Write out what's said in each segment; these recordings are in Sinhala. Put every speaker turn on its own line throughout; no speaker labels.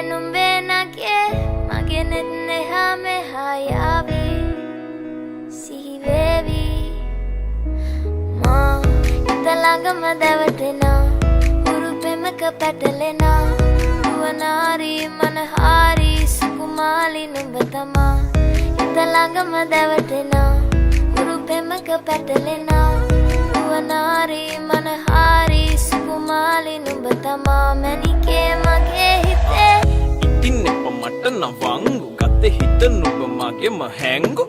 numbe nage mage nenne ha me hayavi sihivevi ma italangama davatena urupemaka patalena nuwanari manahari sukumali numbatama italangama davatena urupemaka patalena nuwanari manahari sukumali numbatama manike mage hite
ඉතින් මට නවංගු ගත හිත නුඹ මගේම හැංගු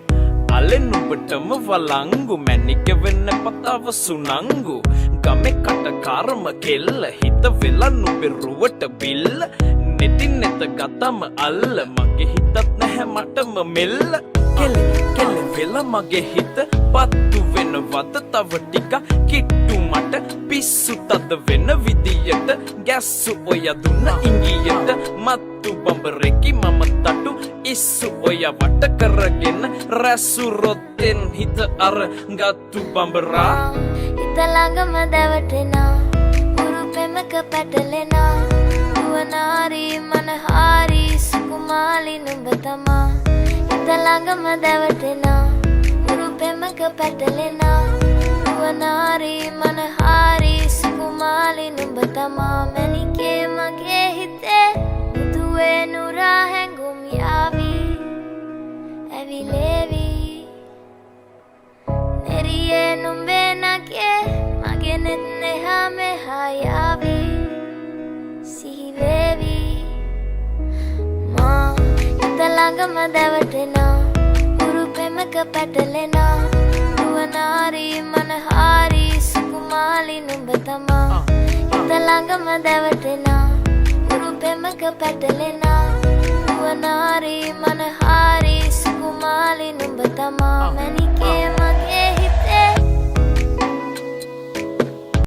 අලෙන් නුඹටම වලංගු මැනික වෙන්න පතාව සුනංගු ගමේ කටකාරම කෙල්ල හිත වෙලා නුඹේ රුවට බිල්ල නෙතින් නෙත ගතම අල්ල මගේ හිතත් නැහැ මටම මෙල්ල කෙල කෙල වෙලා මගේ හිත පත්තු වෙනවද තව ටික කිට්ටු මට පිස්සු තද වෙන විදියට ගැස්සු ඔය දුන්න ඉංගියට මත්තු බඹරෙකි මම තටු ඉස්සු ඔය වට කරගෙන රැසු රොත්තෙන් හිත අර ගත්තු බඹරා
ඉතලඟම දැවටෙනා උරුපෙමක පැටලෙනා නුවනාරි මනහාරි සුකුමාලි නුඹ තමා ඉතලඟම දැවටෙනා උරුපෙමක පැටලෙනා නුවනාරි මනහාරි සුකුමාලි නුඹ තමා මැනිකේ මගේ හිතේ මුදුවේ නුරා හැඟුම් යාවි ඇවිලේවි නෙරියේ නුඹේ නගේ මගේ නෙත් එහා මෙහා යාවි සිහිවේවි මා ඉතලඟම දැවටෙනා උරුපෙමක පැටලෙනා නුවනාරි මනහාරි සුකුමාලි නුඹ තමා ඉතලඟම දැවටෙනා උරුපෙමක පැටලෙනා නුවනාරි මනහාරි සුකුමාලි නුඹ තමා මැනිකේ